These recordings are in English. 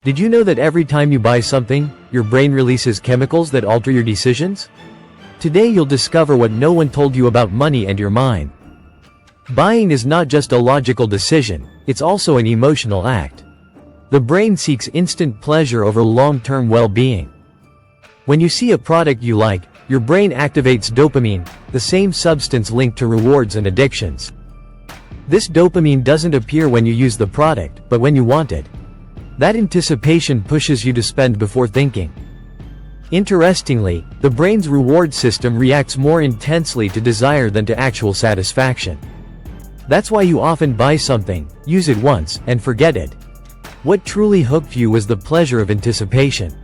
Did you know that every time you buy something, your brain releases chemicals that alter your decisions? Today you'll discover what no one told you about money and your mind. Buying is not just a logical decision, it's also an emotional act. The brain seeks instant pleasure over long-term well-being. When you see a product you like, your brain activates dopamine, the same substance linked to rewards and addictions. This dopamine doesn't appear when you use the product, but when you want it. That anticipation pushes you to spend before thinking. Interestingly, the brain's reward system reacts more intensely to desire than to actual satisfaction. That's why you often buy something, use it once, and forget it. What truly hooked you was the pleasure of anticipation.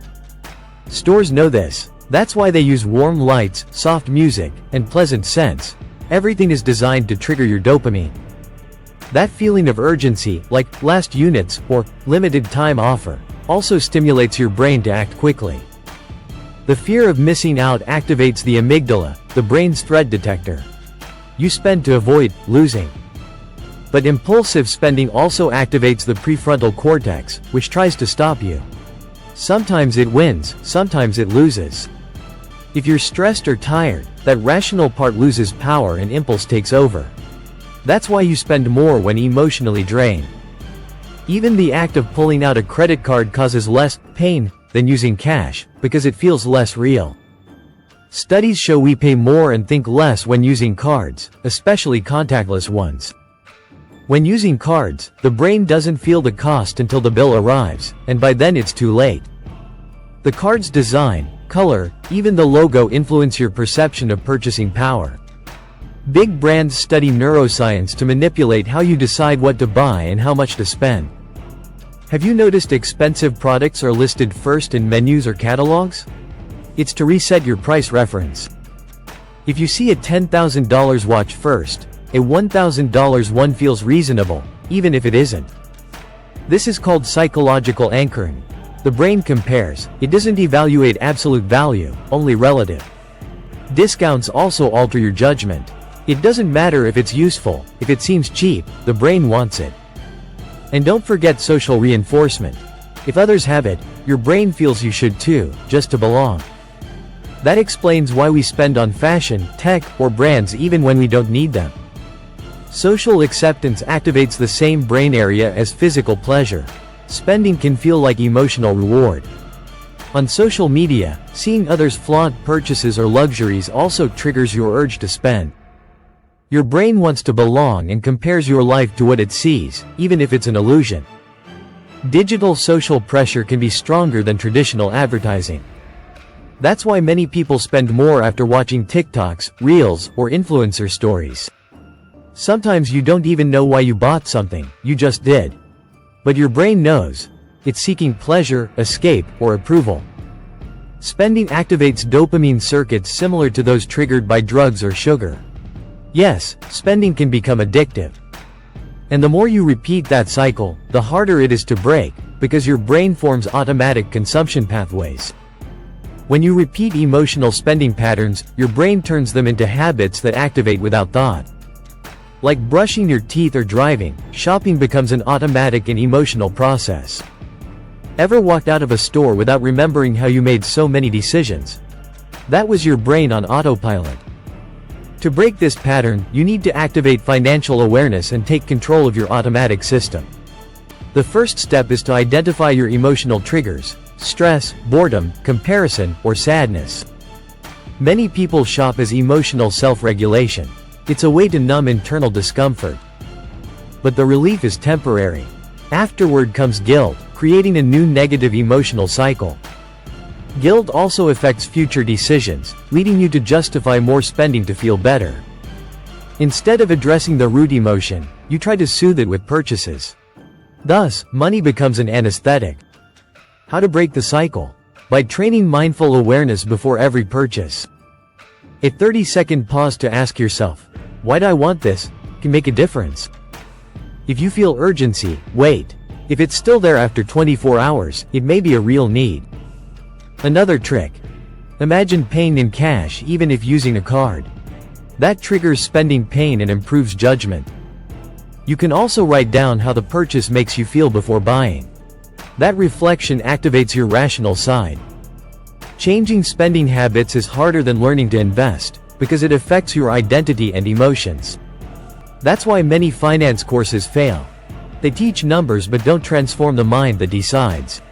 Stores know this. That's why they use warm lights, soft music, and pleasant scents. Everything is designed to trigger your dopamine. That feeling of urgency, like last units or limited time offer, also stimulates your brain to act quickly. The fear of missing out activates the amygdala, the brain's threat detector. You spend to avoid losing. But impulsive spending also activates the prefrontal cortex, which tries to stop you. Sometimes it wins, sometimes it loses. If you're stressed or tired, that rational part loses power and impulse takes over. That's why you spend more when emotionally drained. Even the act of pulling out a credit card causes less pain than using cash, because it feels less real. Studies show we pay more and think less when using cards, especially contactless ones. When using cards, the brain doesn't feel the cost until the bill arrives, and by then it's too late. The card's design, color, even the logo influence your perception of purchasing power. Big brands study neuroscience to manipulate how you decide what to buy and how much to spend. Have you noticed expensive products are listed first in menus or catalogs? It's to reset your price reference. If you see a $10,000 watch first, a $1,000 one feels reasonable, even if it isn't. This is called psychological anchoring. The brain compares, it doesn't evaluate absolute value, only relative. Discounts also alter your judgment. It doesn't matter if it's useful, if it seems cheap, the brain wants it. And don't forget social reinforcement. If others have it, your brain feels you should too, just to belong. That explains why we spend on fashion, tech, or brands even when we don't need them. Social acceptance activates the same brain area as physical pleasure. Spending can feel like emotional reward. On social media, seeing others flaunt purchases or luxuries also triggers your urge to spend. Your brain wants to belong and compares your life to what it sees, even if it's an illusion. Digital social pressure can be stronger than traditional advertising. That's why many people spend more after watching TikToks, Reels, or influencer stories. Sometimes you don't even know why you bought something, you just did. But your brain knows. It's seeking pleasure, escape, or approval. Spending activates dopamine circuits similar to those triggered by drugs or sugar. Yes, spending can become addictive. And the more you repeat that cycle, the harder it is to break, because your brain forms automatic consumption pathways. When you repeat emotional spending patterns, your brain turns them into habits that activate without thought. Like brushing your teeth or driving, shopping becomes an automatic and emotional process. Ever walked out of a store without remembering how you made so many decisions? That was your brain on autopilot. To break this pattern, you need to activate financial awareness and take control of your automatic system. The first step is to identify your emotional triggers: stress, boredom, comparison, or sadness. Many people shop as emotional self-regulation. It's a way to numb internal discomfort. But the relief is temporary. Afterward comes guilt, creating a new negative emotional cycle. Guilt also affects future decisions, leading you to justify more spending to feel better. Instead of addressing the root emotion, you try to soothe it with purchases. Thus, money becomes an anesthetic. How to break the cycle? By training mindful awareness before every purchase. A 30-second pause to ask yourself, "Why do I want this?" can make a difference. If you feel urgency, wait. If it's still there after 24 hours, it may be a real need. Another trick. Imagine paying in cash even if using a card. That triggers spending pain and improves judgment. You can also write down how the purchase makes you feel before buying. That reflection activates your rational side. Changing spending habits is harder than learning to invest, because it affects your identity and emotions. That's why many finance courses fail. They teach numbers but don't transform the mind that decides.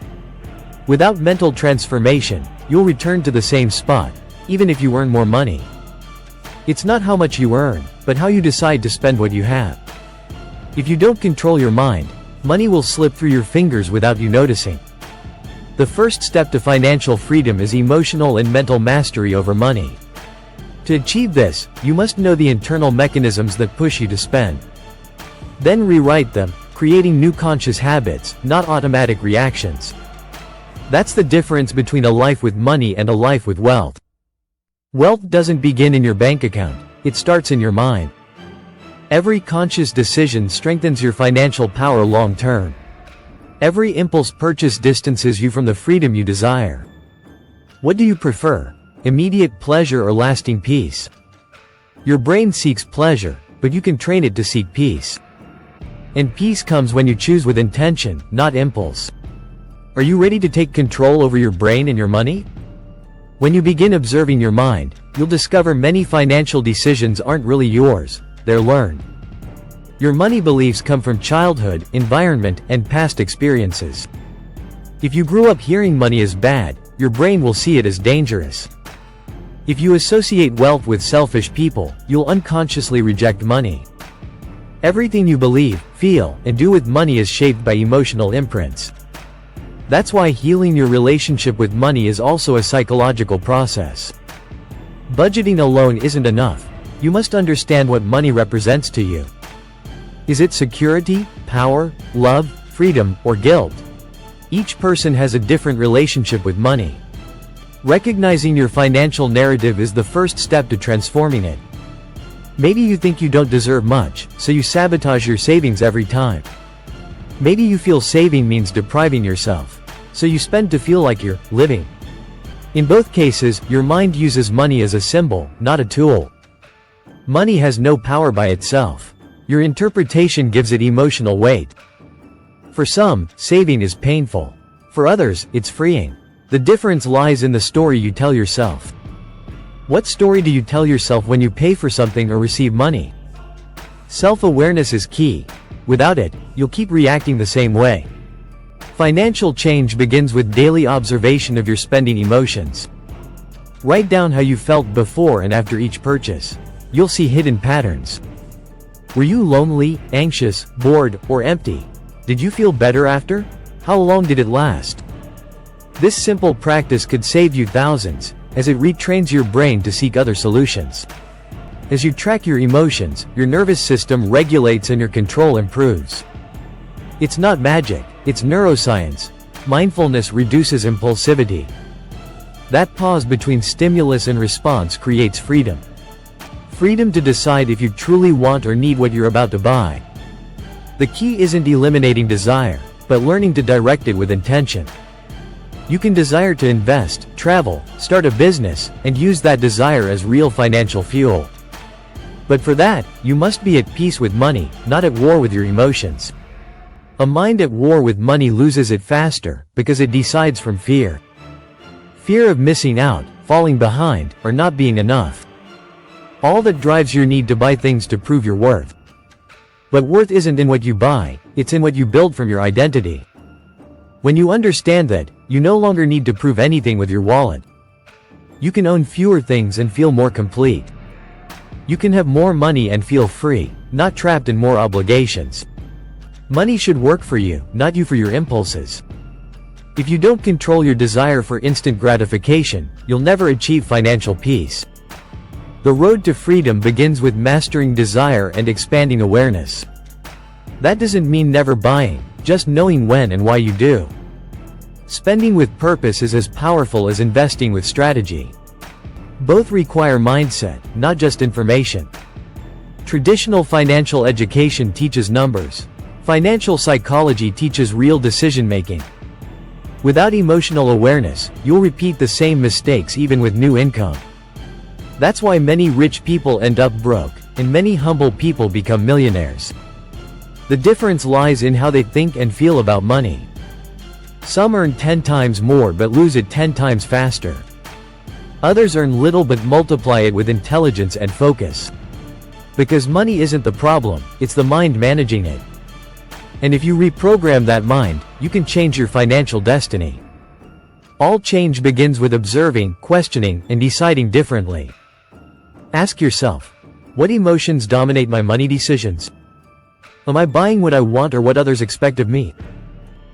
Without mental transformation, you'll return to the same spot, even if you earn more money. It's not how much you earn, but how you decide to spend what you have. If you don't control your mind, money will slip through your fingers without you noticing. The first step to financial freedom is emotional and mental mastery over money. To achieve this, you must know the internal mechanisms that push you to spend. Then rewrite them, creating new conscious habits, not automatic reactions. That's the difference between a life with money and a life with wealth. Wealth doesn't begin in your bank account, it starts in your mind. Every conscious decision strengthens your financial power long term. Every impulse purchase distances you from the freedom you desire. What do you prefer? Immediate pleasure or lasting peace? Your brain seeks pleasure, but you can train it to seek peace. And peace comes when you choose with intention, not impulse. Are you ready to take control over your brain and your money? When you begin observing your mind, you'll discover many financial decisions aren't really yours, they're learned. Your money beliefs come from childhood, environment, and past experiences. If you grew up hearing money is bad, your brain will see it as dangerous. If you associate wealth with selfish people, you'll unconsciously reject money. Everything you believe, feel, and do with money is shaped by emotional imprints. That's why healing your relationship with money is also a psychological process. Budgeting alone isn't enough. You must understand what money represents to you. Is it security, power, love, freedom, or guilt? Each person has a different relationship with money. Recognizing your financial narrative is the first step to transforming it. Maybe you think you don't deserve much, so you sabotage your savings every time. Maybe you feel saving means depriving yourself, so you spend to feel like you're living. In both cases, your mind uses money as a symbol, not a tool. Money has no power by itself. Your interpretation gives it emotional weight. For some, saving is painful. For others, it's freeing. The difference lies in the story you tell yourself. What story do you tell yourself when you pay for something or receive money? Self-awareness is key. Without it, you'll keep reacting the same way. Financial change begins with daily observation of your spending emotions. Write down how you felt before and after each purchase. You'll see hidden patterns. Were you lonely, anxious, bored, or empty? Did you feel better after? How long did it last? This simple practice could save you thousands, as it retrains your brain to seek other solutions. As you track your emotions, your nervous system regulates and your control improves. It's not magic, it's neuroscience. Mindfulness reduces impulsivity. That pause between stimulus and response creates freedom. Freedom to decide if you truly want or need what you're about to buy. The key isn't eliminating desire, but learning to direct it with intention. You can desire to invest, travel, start a business, and use that desire as real financial fuel. But for that, you must be at peace with money, not at war with your emotions. A mind at war with money loses it faster, because it decides from fear. Fear of missing out, falling behind, or not being enough. All that drives your need to buy things to prove your worth. But worth isn't in what you buy, it's in what you build from your identity. When you understand that, you no longer need to prove anything with your wallet. You can own fewer things and feel more complete. You can have more money and feel free, not trapped in more obligations. Money should work for you, not you for your impulses. If you don't control your desire for instant gratification, you'll never achieve financial peace. The road to freedom begins with mastering desire and expanding awareness. That doesn't mean never buying, just knowing when and why you do. Spending with purpose is as powerful as investing with strategy. Both require mindset, not just information. Traditional financial education teaches numbers. Financial psychology teaches real decision-making. Without emotional awareness, you'll repeat the same mistakes even with new income. That's why many rich people end up broke, and many humble people become millionaires. The difference lies in how they think and feel about money. Some earn 10 times more but lose it 10 times faster. Others earn little but multiply it with intelligence and focus. Because money isn't the problem, it's the mind managing it. And if you reprogram that mind, you can change your financial destiny. All change begins with observing, questioning, and deciding differently. Ask yourself, what emotions dominate my money decisions? Am I buying what I want or what others expect of me?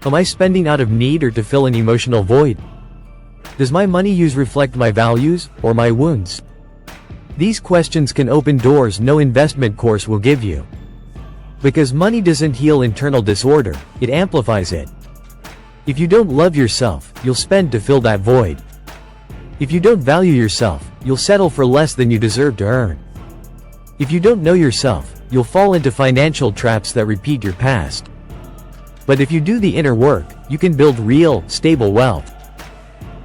Am I spending out of need or to fill an emotional void? Does my money use reflect my values, or my wounds? These questions can open doors no investment course will give you. Because money doesn't heal internal disorder, it amplifies it. If you don't love yourself, you'll spend to fill that void. If you don't value yourself, you'll settle for less than you deserve to earn. If you don't know yourself, you'll fall into financial traps that repeat your past. But if you do the inner work, you can build real, stable wealth.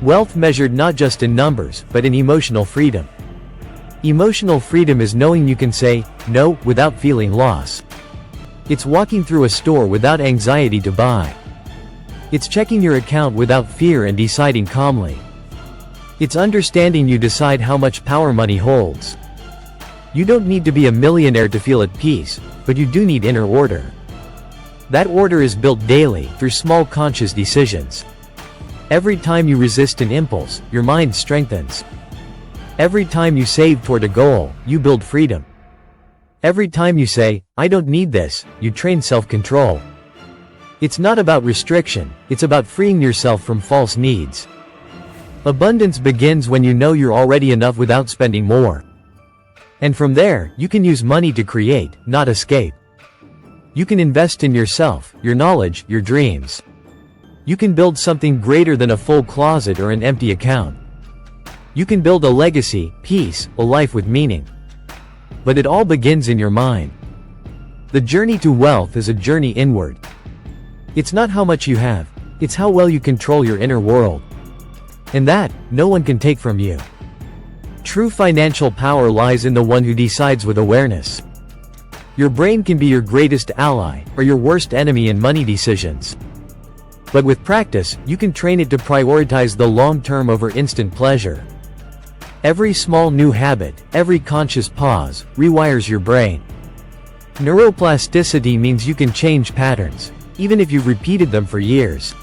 Wealth measured not just in numbers, but in emotional freedom. Emotional freedom is knowing you can say no without feeling loss. It's walking through a store without anxiety to buy. It's checking your account without fear and deciding calmly. It's understanding you decide how much power money holds. You don't need to be a millionaire to feel at peace, but you do need inner order. That order is built daily, through small conscious decisions. Every time you resist an impulse, your mind strengthens. Every time you save toward a goal, you build freedom. Every time you say, I don't need this, you train self-control. It's not about restriction, it's about freeing yourself from false needs. Abundance begins when you know you're already enough without spending more. And from there, you can use money to create, not escape. You can invest in yourself, your knowledge, your dreams. You can build something greater than a full closet or an empty account. You can build a legacy, peace, a life with meaning. But it all begins in your mind. The journey to wealth is a journey inward. It's not how much you have, it's how well you control your inner world. And that, no one can take from you. True financial power lies in the one who decides with awareness. Your brain can be your greatest ally, or your worst enemy in money decisions. But with practice, you can train it to prioritize the long term over instant pleasure. Every small new habit, every conscious pause, rewires your brain. Neuroplasticity means you can change patterns, even if you've repeated them for years.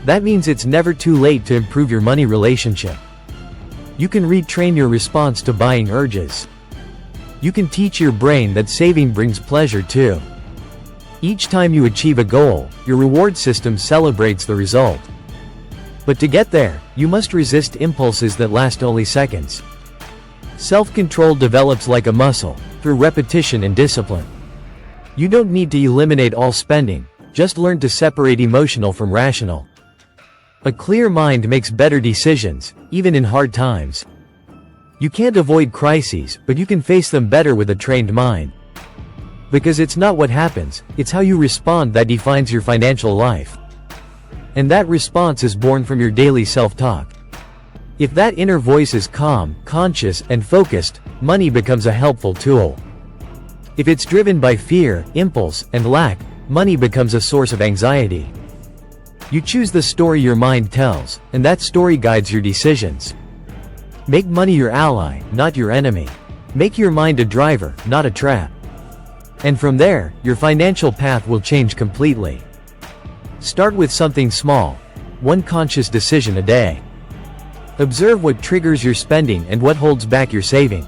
That means it's never too late to improve your money relationship. You can retrain your response to buying urges. You can teach your brain that saving brings pleasure too. Each time you achieve a goal, your reward system celebrates the result. But to get there, you must resist impulses that last only seconds. Self-control develops like a muscle, through repetition and discipline. You don't need to eliminate all spending, just learn to separate emotional from rational. A clear mind makes better decisions, even in hard times. You can't avoid crises, but you can face them better with a trained mind. Because it's not what happens, it's how you respond that defines your financial life. And that response is born from your daily self-talk. If that inner voice is calm, conscious, and focused, money becomes a helpful tool. If it's driven by fear, impulse, and lack, money becomes a source of anxiety. You choose the story your mind tells, and that story guides your decisions. Make money your ally, not your enemy. Make your mind a driver, not a trap. And from there, your financial path will change completely. Start with something small. One conscious decision a day. Observe what triggers your spending and what holds back your saving.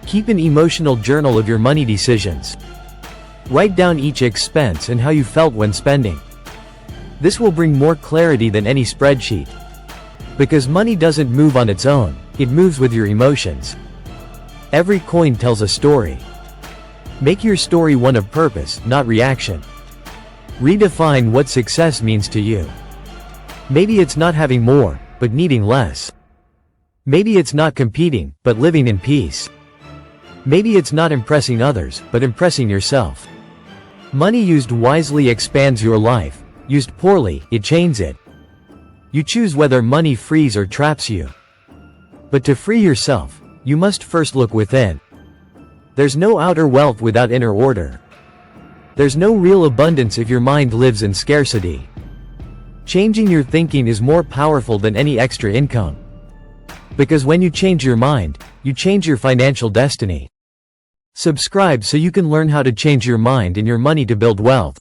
Keep an emotional journal of your money decisions. Write down each expense and how you felt when spending. This will bring more clarity than any spreadsheet. Because money doesn't move on its own, it moves with your emotions. Every coin tells a story. Make your story one of purpose, not reaction. Redefine what success means to you. Maybe it's not having more, but needing less. Maybe it's not competing, but living in peace. Maybe it's not impressing others, but impressing yourself. Money used wisely expands your life. Used poorly, it chains it. You choose whether money frees or traps you. But to free yourself, you must first look within. There's no outer wealth without inner order. There's no real abundance if your mind lives in scarcity. Changing your thinking is more powerful than any extra income. Because when you change your mind, you change your financial destiny. Subscribe so you can learn how to change your mind and your money to build wealth.